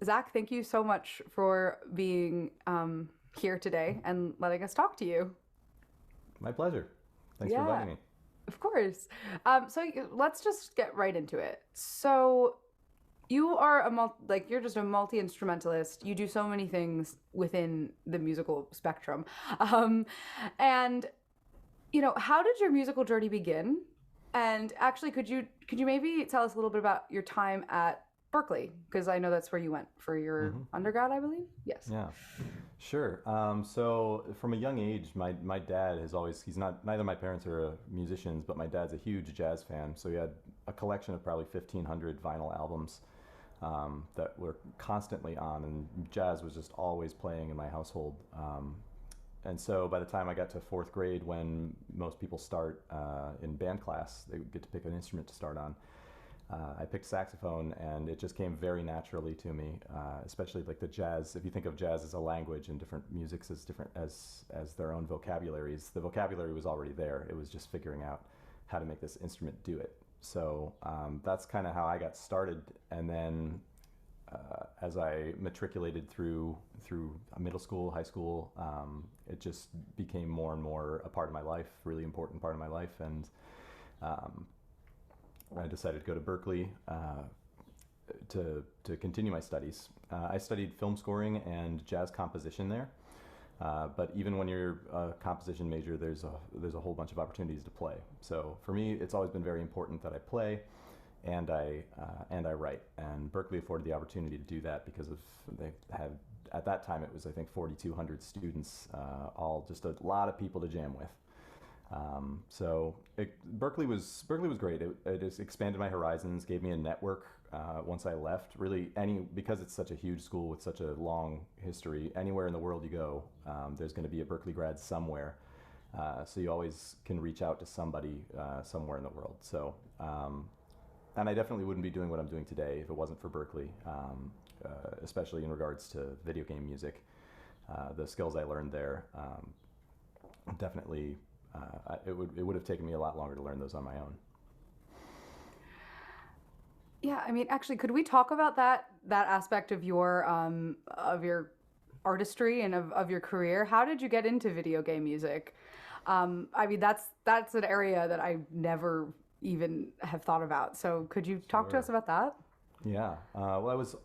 Zac, thank you so much for being here today and letting us talk to you. My pleasure. Thanks for Yeah, inviting me. of course. Let's just get right into it. So you are you're just a multi-instrumentalist. You do so many things within the musical spectrum. Um, and how did your musical journey begin? And actually, could you maybe tell us a little bit about your time at Berkeley? Because I know that's where you went for your hmm undergrad, I believe. Yes. Yeah, sure. So from a young age, my dad has always, he's not, neither of my parents are musicians, but my dad's a huge jazz fan. So he had a collection of probably 1,500 vinyl albums that were constantly on, and jazz was just always playing in my household. And so by the time I got to fourth grade, when most people start in band class, they get to pick an instrument to start on. I picked saxophone, and it just came very naturally to me. Especially like the jazz. If you think of jazz as a language and different musics as different as their own vocabularies, the vocabulary was already there. It was just figuring out how to make this instrument do it. So that's kind of how I got started, and then as I matriculated through middle school, high school, it just became more and more a part of my life, really important part of my life, and um, I decided to go to Berkeley to continue my studies. I studied film scoring and jazz composition there. But even when you're a composition major, there's a whole bunch of opportunities to play. So for me, it's always been very important that I play, and I write. And Berkeley afforded the opportunity to do that because of they had at that time it was I think 4,200 students, all just a lot of people to jam with. Berkeley was great. It just expanded my horizons, gave me a network. Once I left, really because it's such a huge school with such a long history. Anywhere in the world you go, there's going to be a Berkeley grad somewhere. So you always can reach out to somebody somewhere in the world. And I definitely wouldn't be doing what I'm doing today if it wasn't for Berkeley, especially in regards to video game music. The skills I learned there definitely it would have taken me a lot longer to learn those on my own. Yeah, I mean, actually, could we talk about that aspect of your artistry and of your career? How did you get into video game music? I mean, that's an area that I never even have thought about. So could you talk to us Sure. about that? Yeah. Well, I was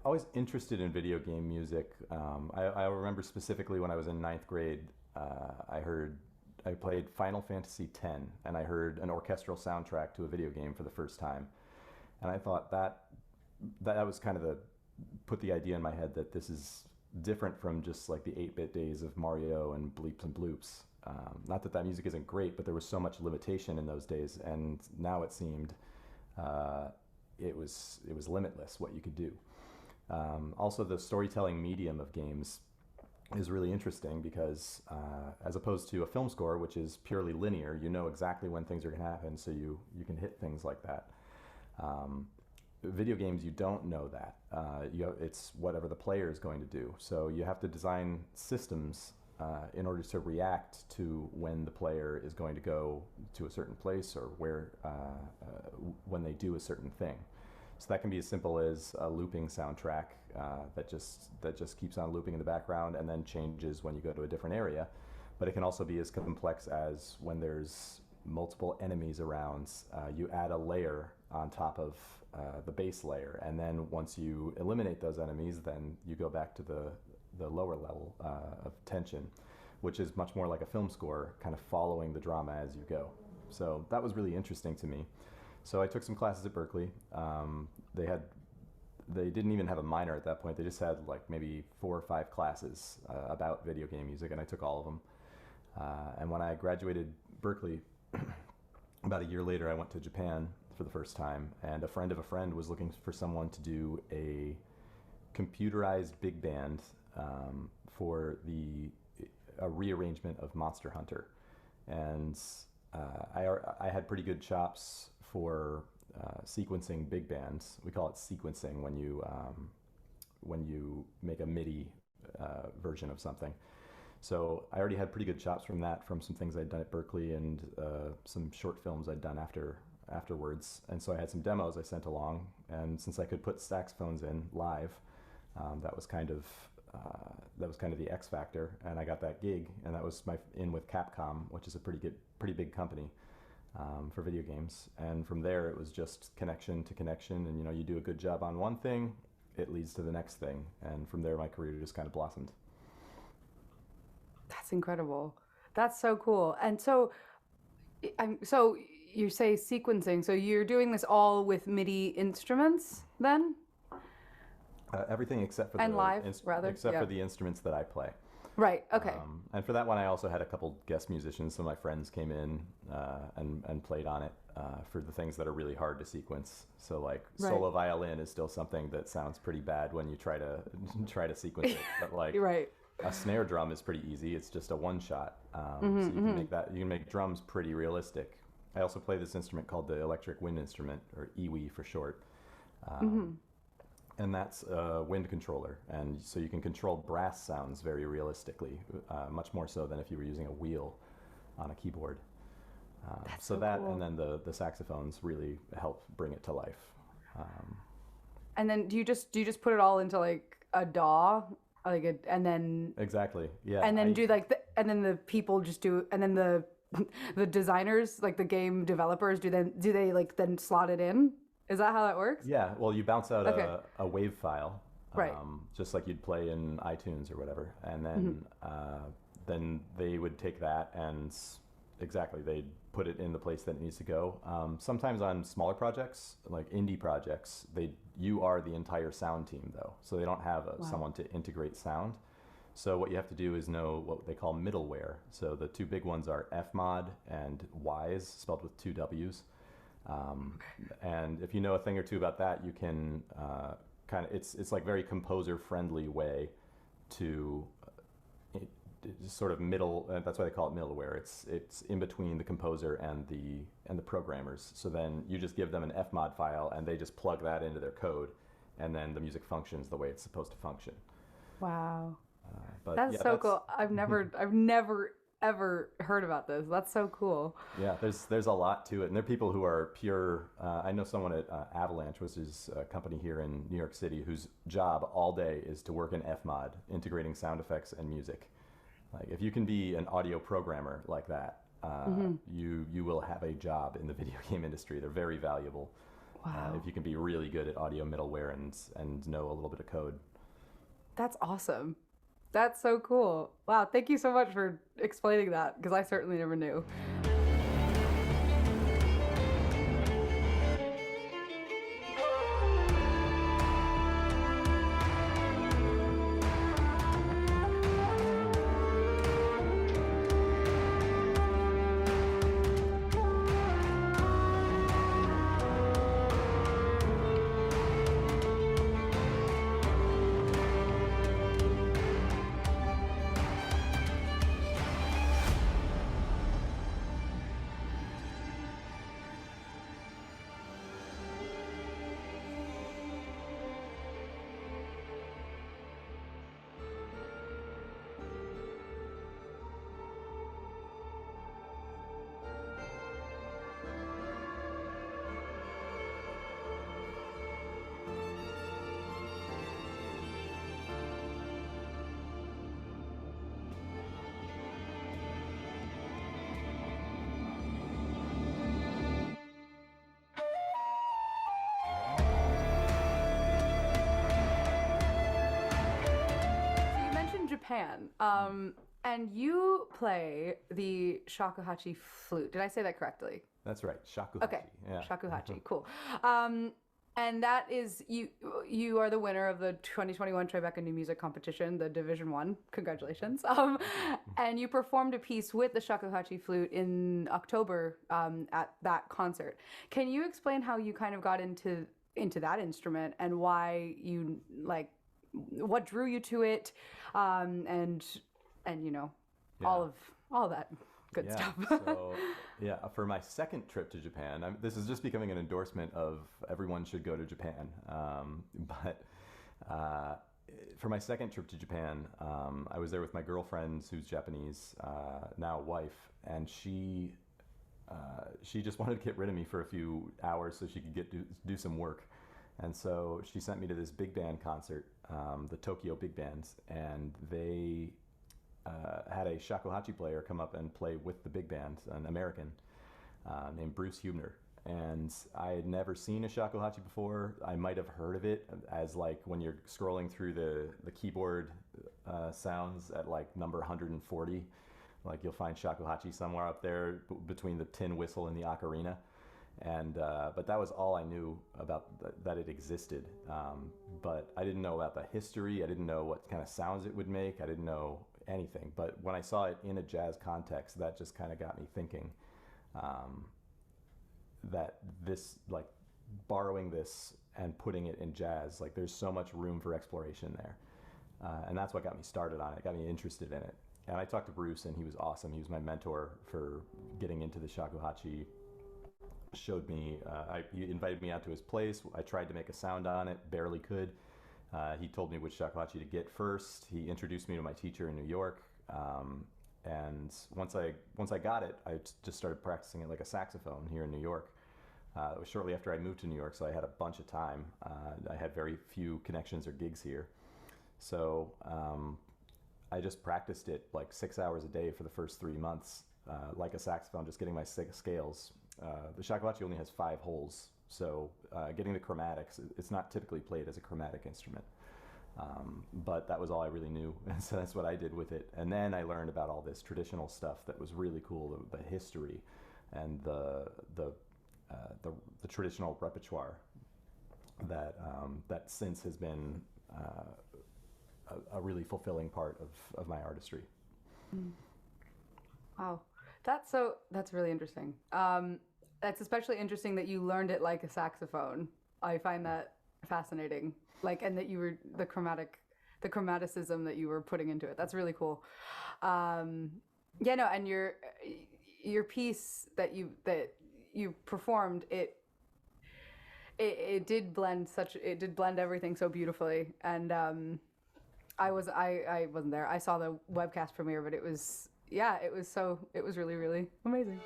always interested in video game music. I remember specifically when I was in ninth grade, I played Final Fantasy X, and I heard an orchestral soundtrack to a video game for the first time, and I thought that was kind of the put the idea in my head that this is different from just like the 8-bit days of Mario and bleeps and bloops. Not that that music isn't great, but there was so much limitation in those days, and now it seemed uh, it was limitless what you could do. Also, the storytelling medium of games is really interesting because as opposed to a film score, which is purely linear, you know exactly when things are going to happen, so you can hit things like that. Um, Video games, you don't know that. It's whatever the player is going to do. So you have to design systems in order to react to when the player is going to go to a certain place or when they do a certain thing. So that can be as simple as a looping soundtrack that just keeps on looping in the background and then changes when you go to a different area. But it can also be as complex as when there's multiple enemies around, you add a layer on top of the base layer, and then once you eliminate those enemies, then you go back to the lower level of tension, which is much more like a film score, kind of following the drama as you go. So that was really interesting to me. So I took some classes at Berkeley. They didn't even have a minor at that point. They just had like maybe 4 or 5 classes about video game music, and I took all of them. And when I graduated Berkeley, about a year later, I went to Japan for the first time, and a friend of a friend was looking for someone to do a computerized big band for a rearrangement of Monster Hunter, and I had pretty good chops for sequencing big bands. We call it sequencing when you make a MIDI version of something. So I already had pretty good chops from that, from some things I'd done at Berkeley and some short films I'd done afterwards. And so I had some demos I sent along, and since I could put saxophones in live, that was kind of the X factor. And I got that gig, and that was my in with Capcom, which is a pretty big company for video games. And from there, it was just connection to connection, and you do a good job on one thing, it leads to the next thing, and from there my career just kind of blossomed. That's incredible. That's so cool. And so, so you say sequencing. So you're doing this all with MIDI instruments then? Everything except for for the instruments that I play. Right. Okay. And for that one, I also had a couple guest musicians. Some of my friends came in and played on it for the things that are really hard to sequence. So like solo violin is still something that sounds pretty bad when you try to sequence it. But like right. A snare drum is pretty easy. It's just a one shot. So you can make drums pretty realistic. I also play this instrument called the electric wind instrument, or EWI for short. And that's a wind controller. And so you can control brass sounds very realistically, much more so than if you were using a wheel on a keyboard. So that cool. And then the saxophones really help bring it to life. And then do you just put it all into like a DAW? And then exactly, yeah. And then and then the people just do, and then the designers, like the game developers, do they like then slot it in? Is that how that works? Yeah. Well, you bounce out a WAV file, right? Just like you'd play in iTunes or whatever, and then then they would take that and they'd put it in the place that it needs to go. Sometimes on smaller projects, like indie projects, you are the entire sound team though, so they don't have someone to integrate sound. So what you have to do is know what they call middleware. So the two big ones are Fmod and Wise, spelled with two W's. And if you know a thing or two about that, you can it's like very composer friendly way to sort of that's why they call it middleware. It's in between the composer and the programmers. So then you just give them an Fmod file and they just plug that into their code, and then the music functions the way it's supposed to function. Wow. That's so cool. I've never ever heard about this. That's so cool. Yeah, there's a lot to it, and there are people who are pure. I know someone at Avalanche, which is a company here in New York City, whose job all day is to work in Fmod, integrating sound effects and music. Like if you can be an audio programmer like that, you will have a job in the video game industry. They're very valuable. Wow. If you can be really good at audio middleware and know a little bit of code. That's awesome. That's so cool. Wow, thank you so much for explaining that, because I certainly never knew. Japan. And you play the Shakuhachi flute. Did I say that correctly? That's right, Shakuhachi. Okay, yeah. Shakuhachi, cool. And that is, you are the winner of the 2021 Tribeca New Music Competition, the Division 1. Congratulations. And you performed a piece with the Shakuhachi flute in October at that concert. Can you explain how you kind of got into that instrument and why you, like, what drew you to it, and you know, all of that good stuff. So for my second trip to Japan, this is just becoming an endorsement of everyone should go to Japan. But for my second trip to Japan, I was there with my girlfriend, who's Japanese, now wife, and she just wanted to get rid of me for a few hours so she could do some work. And so she sent me to this big band concert, the Tokyo Big Bands, and they had a shakuhachi player come up and play with the big band, an American named Bruce Hubner. And I had never seen a shakuhachi before. I might have heard of it as like when you're scrolling through the keyboard sounds at like number 140. Like you'll find shakuhachi somewhere up there between the tin whistle and the ocarina. And but that was all I knew about that it existed. But I didn't know about the history. I didn't know what kind of sounds it would make. I didn't know anything. But when I saw it in a jazz context, that just kind of got me thinking that this, like, borrowing this and putting it in jazz, like there's so much room for exploration there. And that's what got me started on it, got me interested in it. And I talked to Bruce, and he was awesome. He was my mentor for getting into the shakuhachi. Showed me, he invited me out to his place. I tried to make a sound on it, barely could. He told me which shakuhachi to get first. He introduced me to my teacher in New York. And once I got it, I just started practicing it like a saxophone here in New York. It was shortly after I moved to New York, so I had a bunch of time. I had very few connections or gigs here. So I just practiced it like 6 hours a day for the first 3 months, like a saxophone, just getting my scales. The shakuhachi only has 5 holes, so getting the chromatics, it's not typically played as a chromatic instrument. But that was all I really knew, and so that's what I did with it. And then I learned about all this traditional stuff that was really cool, the history and the traditional repertoire that since has been a really fulfilling part of my artistry. Wow, that's really interesting. That's especially interesting that you learned it like a saxophone. I find that fascinating. Like, and that you were the chromaticism that you were putting into it. That's really cool. Yeah, no, and your piece that you performed, it did blend everything so beautifully. And I wasn't there. I saw the webcast premiere, but it was really, really amazing.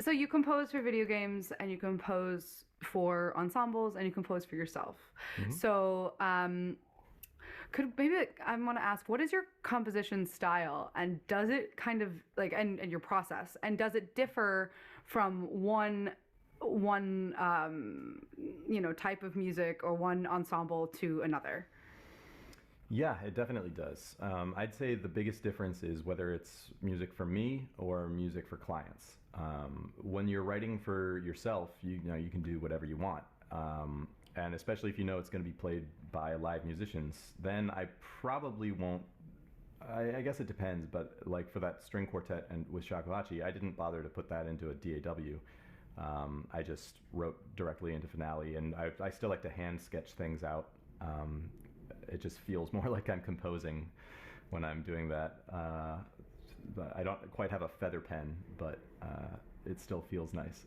So you compose for video games, and you compose for ensembles, and you compose for yourself. Mm-hmm. So I want to ask, what is your composition style, and does it kind of like, and your process, and does it differ from one type of music or one ensemble to another? Yeah, it definitely does. I'd say the biggest difference is whether it's music for me or music for clients. When you're writing for yourself, you can do whatever you want. And especially if you know it's going to be played by live musicians, then I probably won't. I guess it depends, but like for that string quartet and with Shakuhachi, I didn't bother to put that into a DAW. I just wrote directly into Finale, and I still like to hand sketch things out. It just feels more like I'm composing when I'm doing that. I don't quite have a feather pen, but it still feels nice.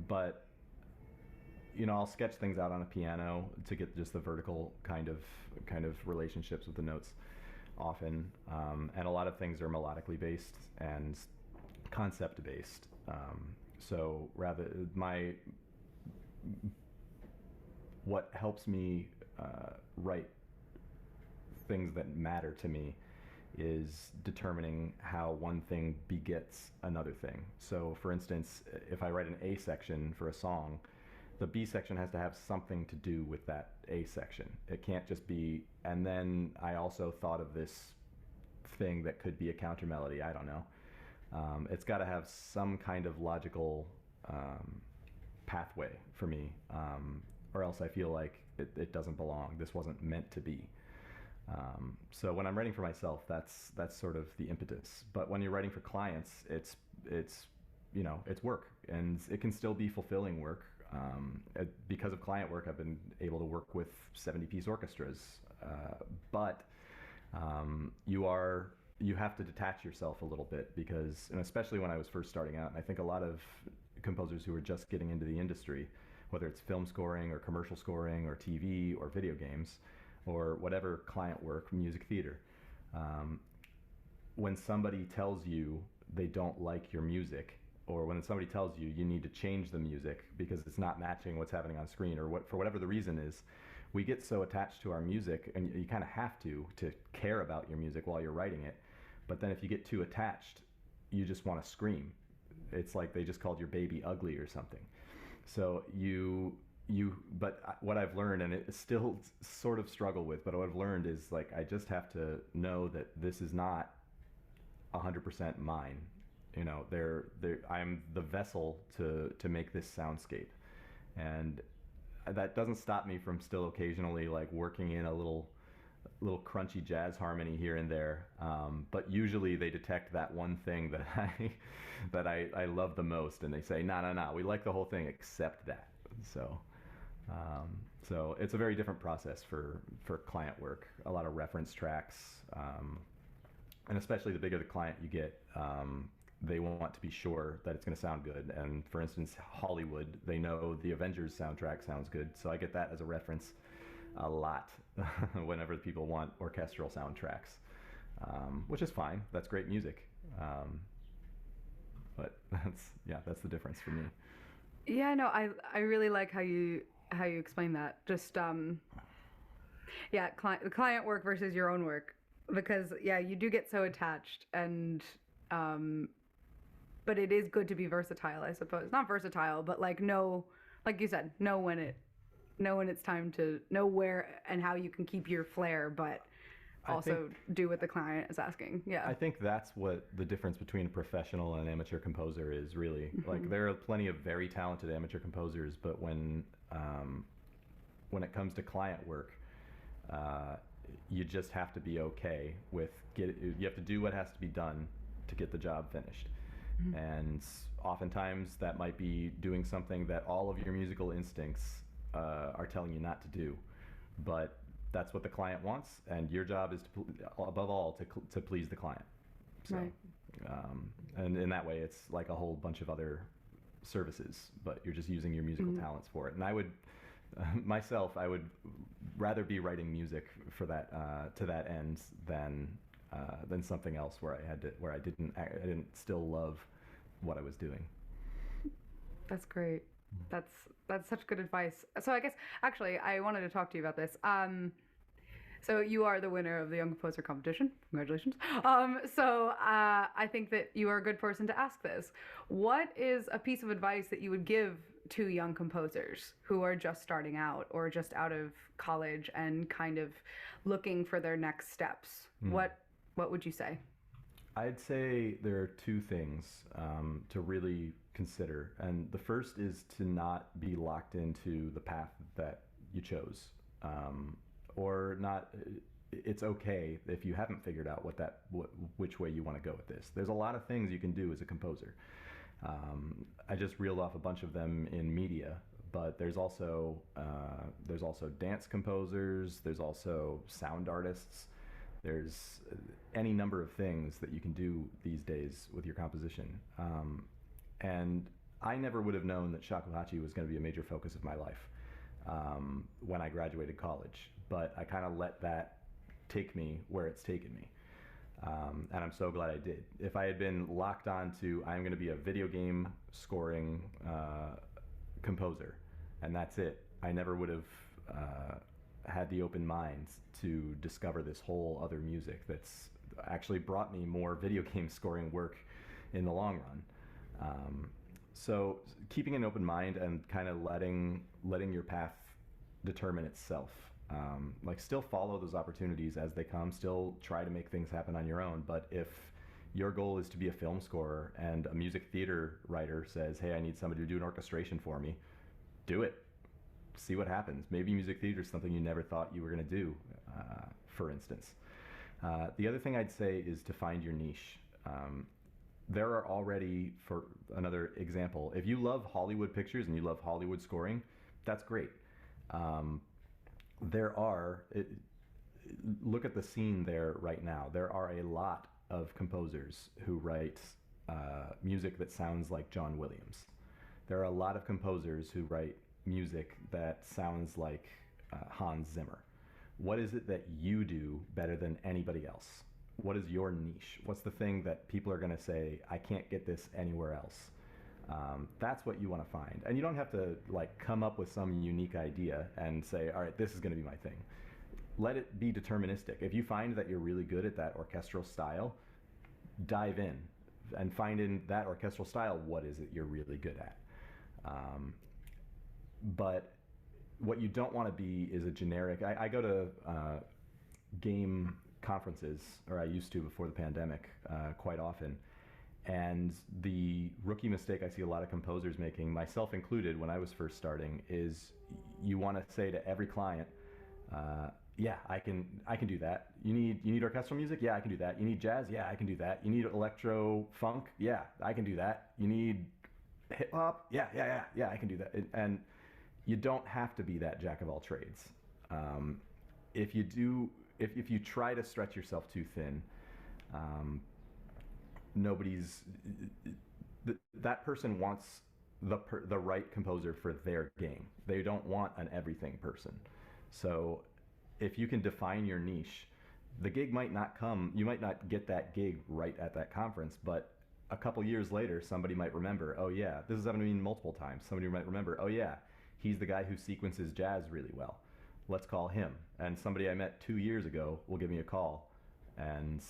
But I'll sketch things out on a piano to get just the vertical kind of relationships with the notes often, and a lot of things are melodically based and concept based. So rather, what helps me write things that matter to me is determining how one thing begets another thing. So for instance, if I write an A section for a song, the B section has to have something to do with that A section. It can't just be, and then I also thought of this thing that could be a counter melody, I don't know. It's got to have some kind of logical pathway for me, or else I feel like it doesn't belong. This wasn't meant to be. So when I'm writing for myself, that's sort of the impetus. But when you're writing for clients, it's work, and it can still be fulfilling work. Because of client work, I've been able to work with 70-piece orchestras, but you have to detach yourself a little bit, because, and especially when I was first starting out, and I think a lot of composers who are just getting into the industry, whether it's film scoring or commercial scoring or TV or video games or whatever client work, music theater, when somebody tells you they don't like your music, or when somebody tells you you need to change the music because it's not matching what's happening on screen, or for whatever the reason is, we get so attached to our music, and you kind of have to care about your music while you're writing it. But then if you get too attached, you just want to scream. It's like they just called your baby ugly or something. So but what I've learned, and it still sort of struggle with, but what I've learned is, like, I just have to know that this is not 100% mine. I'm the vessel to make this soundscape, and that doesn't stop me from still occasionally, like, working in a little crunchy jazz harmony here and there. But usually they detect that one thing that I love the most, and they say, no, we like the whole thing except that. So it's a very different process for client work. A lot of reference tracks, and especially the bigger the client you get, they want to be sure that it's going to sound good. And for instance, Hollywood, they know the Avengers soundtrack sounds good, so I get that as a reference a lot whenever people want orchestral soundtracks, which is fine. That's great music. But that's the difference for me. Yeah, no, I really like how you explain that. Just the client work versus your own work, because you do get so attached, and but it is good to be versatile, I suppose. Not versatile, but like you said, know when it's time to know where and how you can keep your flair, but also do what the client is asking. Yeah. I think that's what the difference between a professional and an amateur composer is, really. Mm-hmm. Like, there are plenty of very talented amateur composers, but when it comes to client work, you just have to be okay with you have to do what has to be done to get the job finished. Mm-hmm. And oftentimes that might be doing something that all of your musical instincts are telling you not to do, but that's what the client wants, and your job is above all to please the client. So, right. And in that way, it's like a whole bunch of other services, but you're just using your musical mm-hmm. talents for it. And I would rather be writing music for that to that end than something else where I didn't still love what I was doing. That's great. That's such good advice. So I guess actually I wanted to talk to you about this. So you are the winner of the Young Composer competition. Congratulations. So I think that you are a good person to ask this. What is a piece of advice that you would give to young composers who are just starting out or just out of college and kind of looking for their next steps? What would you say? I'd say there are two things to really consider. And the first is to not be locked into the path that you chose. Or not. It's okay if you haven't figured out which way you want to go with this. There's a lot of things you can do as a composer. I just reeled off a bunch of them in media, but there's also dance composers. There's also sound artists. There's any number of things that you can do these days with your composition. And I never would have known that Shakuhachi was going to be a major focus of my life when I graduated college. But I kind of let that take me where it's taken me. And I'm so glad I did. If I had been locked on to, I'm going to be a video game scoring composer, and that's it, I never would have had the open mind to discover this whole other music that's actually brought me more video game scoring work in the long run. So keeping an open mind and kind of letting your path determine itself. Like still follow those opportunities as they come, still try to make things happen on your own. But if your goal is to be a film scorer and a music theater writer says, hey, I need somebody to do an orchestration for me, do it. See what happens. Maybe music theater is something you never thought you were going to do, for instance. The other thing I'd say is to find your niche. There are already, for another example, if you love Hollywood pictures and you love Hollywood scoring, that's great. Look at the scene there right now. There are a lot of composers who write music that sounds like John Williams. There are a lot of composers who write music that sounds like Hans Zimmer. What is it that you do better than anybody else? What is your niche? What's the thing that people are going to say, I can't get this anywhere else? That's what you want to find. And you don't have to like come up with some unique idea and say, all right, this is going to be my thing. Let it be deterministic. If you find that you're really good at that orchestral style, dive in and find in that orchestral style, what is it you're really good at? But what you don't want to be is a generic. I go to game conferences, or I used to before the pandemic, quite often. And the rookie mistake I see a lot of composers making, myself included when I was first starting, is you want to say to every client, yeah, I can do that. You need orchestral music? Yeah, I can do that. You need jazz? Yeah, I can do that. You need electro funk? Yeah, I can do that. You need hip hop? Yeah, I can do that. And you don't have to be that jack of all trades. If you try to stretch yourself too thin, that person wants the right composer for their game. They don't want an everything person. So if you can define your niche, the gig might not come, you might not get that gig right at that conference, but a couple years later, somebody might remember, oh yeah, this has happened to me multiple times. Somebody might remember, oh yeah, he's the guy who sequences jazz really well. Let's call him. And somebody I met 2 years ago will give me a call, and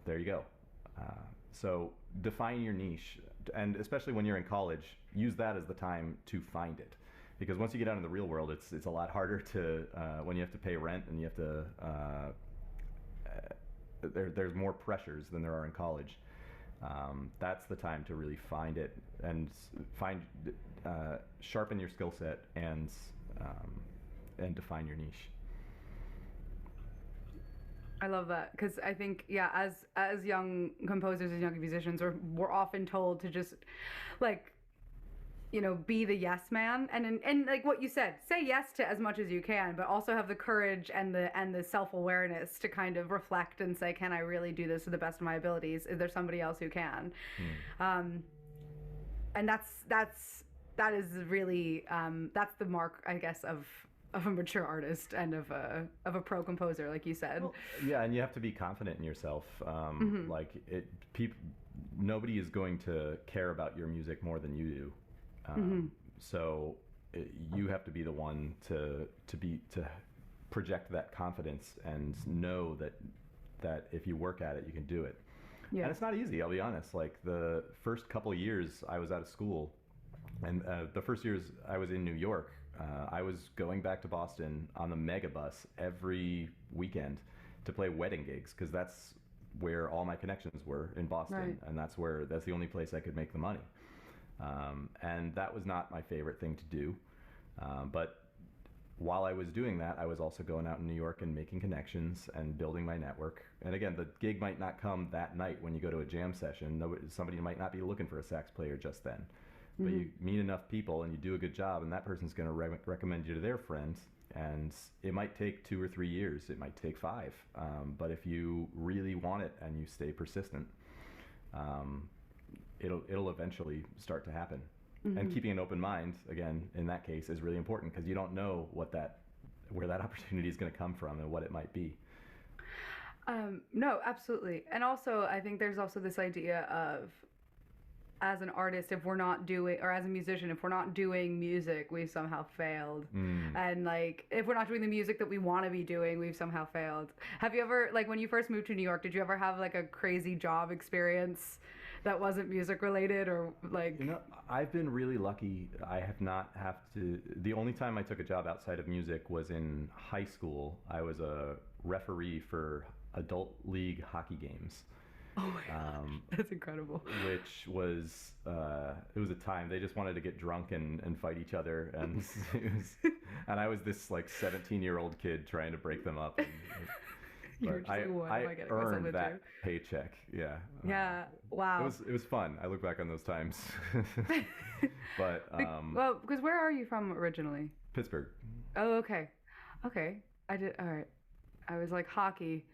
there you go. So define your niche, and especially when you're in college, use that as the time to find it. Because once you get out in the real world, it's a lot harder to, when you have to pay rent and you have to, there's more pressures than there are in college. That's the time to really find it and sharpen your skill set and define your niche. I love that, because I think, yeah, as young composers and young musicians, we're often told to just, like, you know, be the yes man, and like what you said, say yes to as much as you can, but also have the courage and the self-awareness to kind of reflect and say, can I really do this to the best of my abilities? Is there somebody else who can? And that is really that's the mark, I guess, of a mature artist and of a pro composer, like you said. Well, yeah, and you have to be confident in yourself. Like nobody is going to care about your music more than you do. So you have to be the one to project that confidence and know that if you work at it, you can do it. Yeah. And it's not easy, I'll be honest. Like the first couple of years I was out of school, and the first years I was in New York, I was going back to Boston on the megabus every weekend to play wedding gigs, because that's where all my connections were in Boston, right. And that's the only place I could make the money. And that was not my favorite thing to do. But while I was doing that, I was also going out in New York and making connections and building my network. And again, the gig might not come that night when you go to a jam session. Somebody might not be looking for a sax player just then. But you meet enough people and you do a good job, and that person's going to recommend you to their friends. And it might take 2 or 3 years. It might take 5. But if you really want it and you stay persistent, it'll eventually start to happen. Mm-hmm. And keeping an open mind, again, in that case, is really important because you don't know where that opportunity is going to come from and what it might be. No, absolutely. And also, I think there's also this idea of, as an artist, if we're not doing, or as a musician, if we're not doing music, we've somehow failed. And like, if we're not doing the music that we want to be doing, we've somehow failed. Have you ever, like, when you first moved to New York, did you ever have like a crazy job experience that wasn't music related, or like? I've been really lucky. I have not have to. The only time I took a job outside of music was in high school. I was a referee for adult league hockey games. Oh my God, that's incredible. Which was it was a time they just wanted to get drunk and fight each other, and and I was this like 17-year-old kid trying to break them up. I earned that paycheck. Yeah. Yeah. Wow. It was fun. I look back on those times. But well, because where are you from originally? Pittsburgh. Oh, okay. Okay. I did. All right. I was like hockey.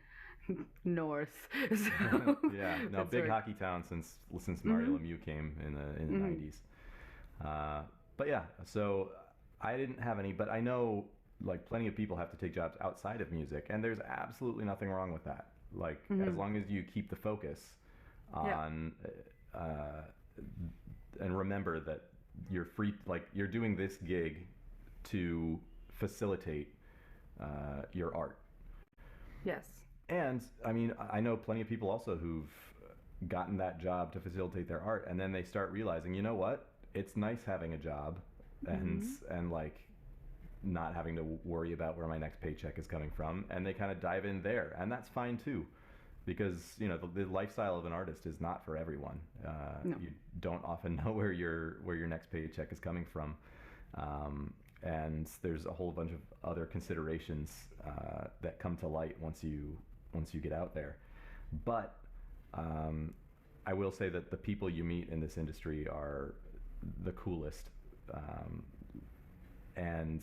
North. So, yeah, no, big hockey town since Mario Lemieux came in the 90s. But yeah, so I didn't have any, but I know like plenty of people have to take jobs outside of music, and there's absolutely nothing wrong with that. Like as long as you keep the focus on and remember that you're free, like you're doing this gig to facilitate your art. Yes. And I mean, I know plenty of people also who've gotten that job to facilitate their art, and then they start realizing, you know what? It's nice having a job and like not having to worry about where my next paycheck is coming from, and they kind of dive in there, and that's fine too, because you know the lifestyle of an artist is not for everyone. No. You don't often know where your next paycheck is coming from. And there's a whole bunch of other considerations that come to light once you get out there. But I will say that the people you meet in this industry are the coolest, and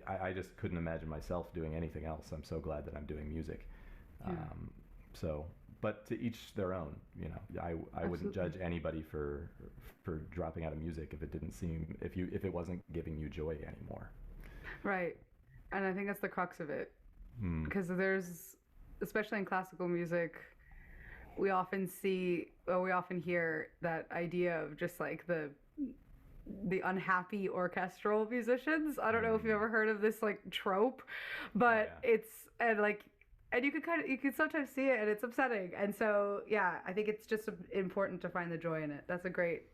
I just couldn't imagine myself doing anything else. I'm so glad that I'm doing music. Yeah. But to each their own. You know, I wouldn't judge anybody for dropping out of music if it wasn't giving you joy anymore. Right, and I think that's the crux of it, because there's, especially in classical music, we often hear that idea of just like the unhappy orchestral musicians. I don't know if you've ever heard of this like trope, but and you could sometimes see it, and it's upsetting. And so, yeah, I think it's just important to find the joy in it. That's a great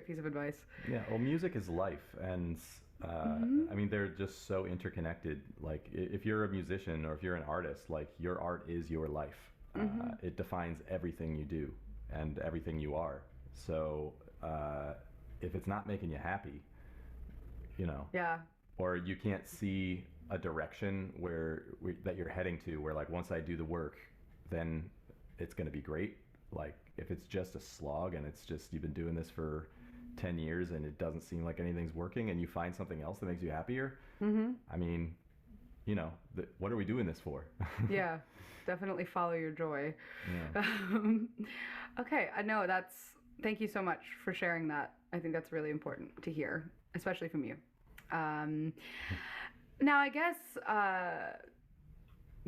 piece of advice. Yeah, well, music is life, and I mean, they're just so interconnected. Like, if you're a musician or if you're an artist, like, your art is your life. It defines everything you do and everything you are. So, if it's not making you happy, you know, or you can't see a direction that you're heading to, where like once I do the work, then it's going to be great. Like if it's just a slog and it's just you've been doing this for 10 years and it doesn't seem like anything's working, and you find something else that makes you happier, I mean, you know, what are we doing this for? Yeah, definitely follow your joy. Yeah. Okay, I know thank you so much for sharing that. I think that's really important to hear, especially from you. Now, I guess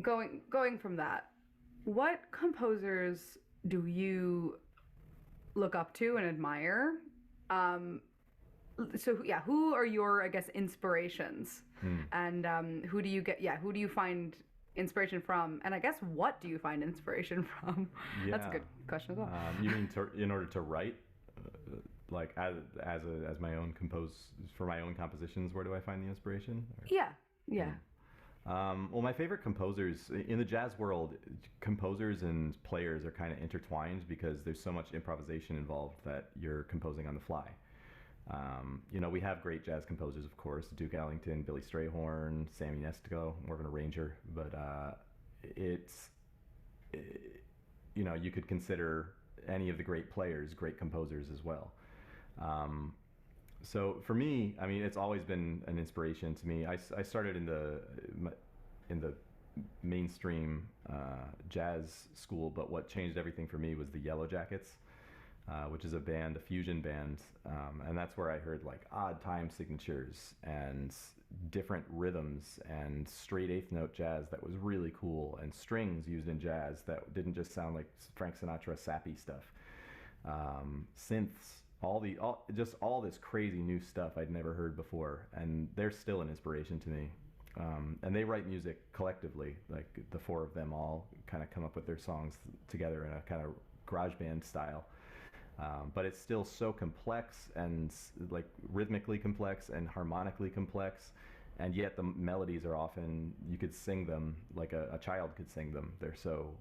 going from that, what composers do you look up to and admire? So yeah, who are your, I guess, inspirations, and who do you find inspiration from? And I guess what do you find inspiration from? Yeah. That's a good question as well. You mean in order to write? Like as my own for my own compositions, where do I find the inspiration? Or? Yeah. Well, my favorite composers in the jazz world, composers and players are kind of intertwined because there's so much improvisation involved that you're composing on the fly. You know, we have great jazz composers, of course, Duke Ellington, Billy Strayhorn, Sammy Nestico, more of an arranger, but you know, you could consider any of the great players great composers as well. So for me, I mean, it's always been an inspiration to me. I started in the mainstream jazz school, but what changed everything for me was the Yellow Jackets. which is a fusion band, and that's where I heard like odd time signatures and different rhythms and straight eighth note jazz that was really cool, and strings used in jazz that didn't just sound like Frank Sinatra sappy stuff. Synths, just all this crazy new stuff I'd never heard before, and they're still an inspiration to me. And they write music collectively, like the four of them all kind of come up with their songs together in a kind of garage band style. But it's still so complex and like rhythmically complex and harmonically complex, and yet the melodies are often, you could sing them like a child could sing them. They're so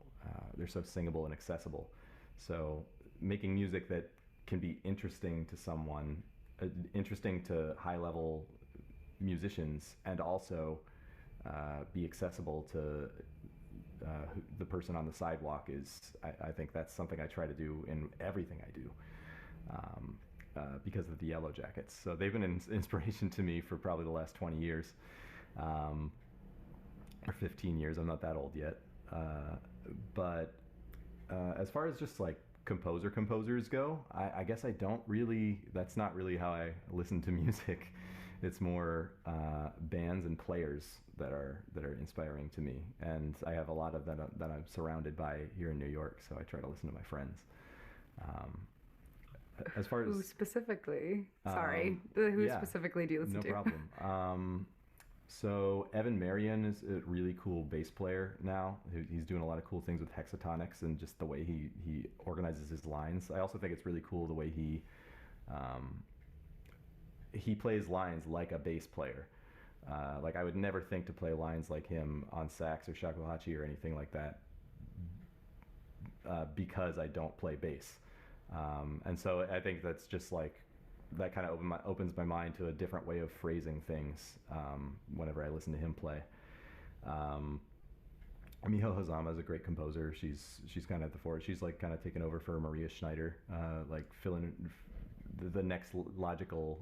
singable and accessible. So making music that can be interesting to someone, interesting to high level musicians, and also be accessible to the person on the sidewalk I think that's something I try to do in everything I do, because of the Yellow Jackets. So they've been an inspiration to me for probably the last 20 years, or 15 years. I'm not that old yet. But as far as just like composers go, I guess I don't really, that's not really how I listen to music. It's more bands and players that are inspiring to me, and I have a lot of that I'm surrounded by here in New York. So I try to listen to my friends. As far as who specifically, who specifically do you listen to? No problem. So Evan Marion is a really cool bass player now. He's doing a lot of cool things with hexatonics and just the way he organizes his lines. I also think it's really cool the way he plays lines like a bass player. Like I would never think to play lines like him on sax or shakuhachi or anything like that, because I don't play bass. And so I think that's just like, that kind of opens my mind to a different way of phrasing things whenever I listen to him play. Miho Hazama is a great composer. She's kind of at the fore. She's like kind of taken over for Maria Schneider, like filling the next logical,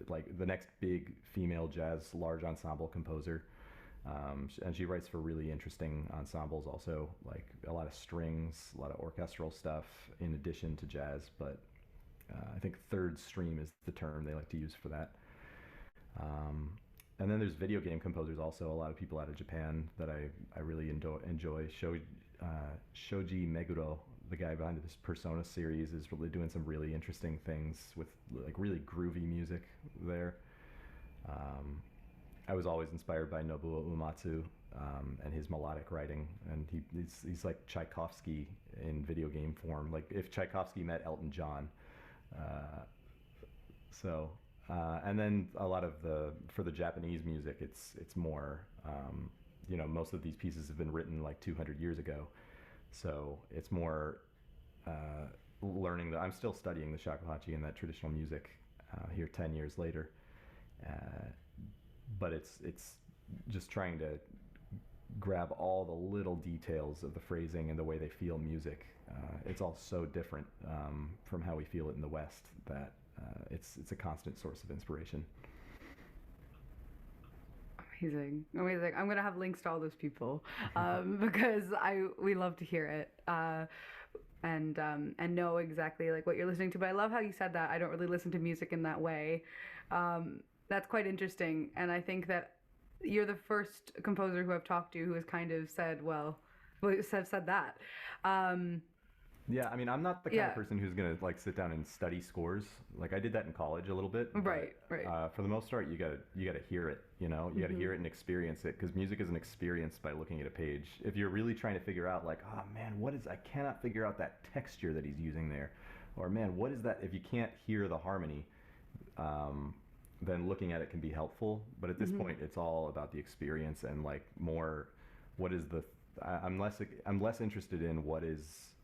like the next big female jazz large ensemble composer. And she writes for really interesting ensembles also, like a lot of strings, a lot of orchestral stuff in addition to jazz. But I think third stream is the term they like to use for that. And then there's video game composers also, a lot of people out of Japan that I really enjoy. Shoji Meguro, the guy behind this Persona series, is really doing some really interesting things with like really groovy music there. I was always inspired by Nobuo Uematsu and his melodic writing, and he's like Tchaikovsky in video game form, like if Tchaikovsky met Elton John. And then a lot of for the Japanese music, it's more, most of these pieces have been written like 200 years ago. So it's more learning I'm still studying the shakuhachi and that traditional music here 10 years later. But it's just trying to grab all the little details of the phrasing and the way they feel music. It's all so different from how we feel it in the West that it's a constant source of inspiration. Amazing. I'm gonna have links to all those people because we love to hear it and know exactly like what you're listening to. But I love how you said that. I don't really listen to music in that way. That's quite interesting, and I think that you're the first composer who I've talked to who has kind of said, said that. Yeah, I mean, I'm not the kind of person who's gonna like sit down and study scores. Like I did that in college a little bit. Right. For the most part, you gotta hear it. You gotta hear it and experience it, because music is an experience by looking at a page. If you're really trying to figure out like, oh man, I cannot figure out that texture that he's using there, or man, what is that? If you can't hear the harmony, then looking at it can be helpful. But at this point, it's all about the experience and like more, what is I'm less interested in what is,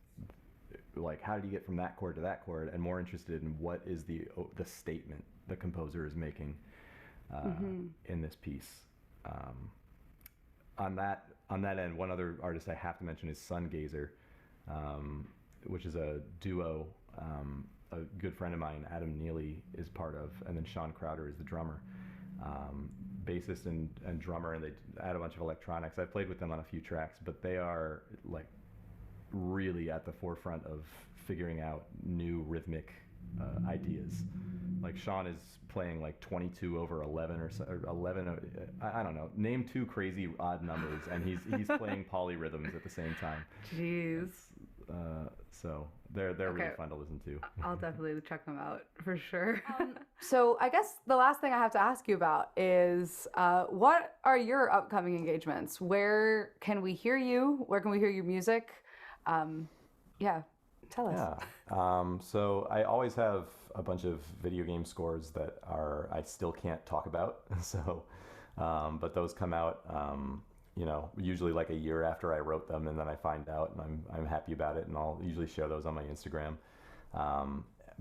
like, how did you get from that chord to that chord, and more interested in what is the statement the composer is making in this piece. On that end, one other artist I have to mention is Sun Gazer, which is a duo a good friend of mine, Adam Neely, is part of, and then Sean Crowder is the drummer, bassist and drummer, and they add a bunch of electronics. I've played with them on a few tracks, but they are like really at the forefront of figuring out new rhythmic ideas. Like Sean is playing like 22 over 11 or 11. I don't know. Name two crazy odd numbers, and he's playing polyrhythms at the same time. Jeez. So they're really fun to listen to. I'll definitely check them out for sure. So I guess the last thing I have to ask you about is what are your upcoming engagements? Where can we hear you? Where can we hear your music? Yeah, tell us. Yeah. So I always have a bunch of video game scores that I still can't talk about. So, but those come out, usually like a year after I wrote them, and then I find out, and I'm happy about it, and I'll usually share those on my Instagram.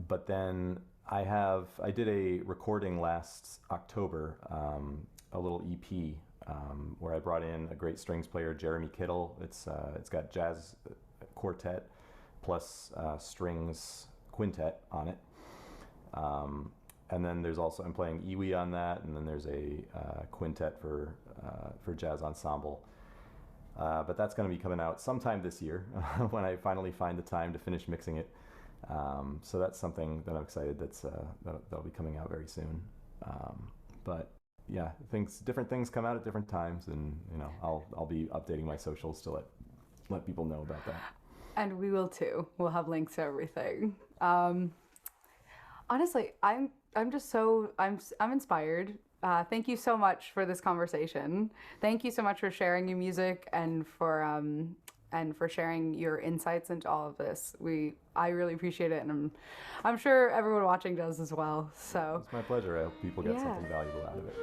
But then I did a recording last October, a little EP, where I brought in a great strings player, Jeremy Kittle. It's got jazz quartet plus strings quintet on it. And then there's also, I'm playing iwi on that, and then there's a quintet for jazz ensemble. But that's going to be coming out sometime this year when I finally find the time to finish mixing it. So that's something that I'm excited that'll be coming out very soon. But yeah, different things come out at different times, and I'll be updating my socials to let people know about that. And we will too. We'll have links to everything. Honestly, I'm inspired. Thank you so much for this conversation. Thank you so much for sharing your music and for sharing your insights into all of this. I really appreciate it, and I'm sure everyone watching does as well. So it's my pleasure. I hope people get something valuable out of it.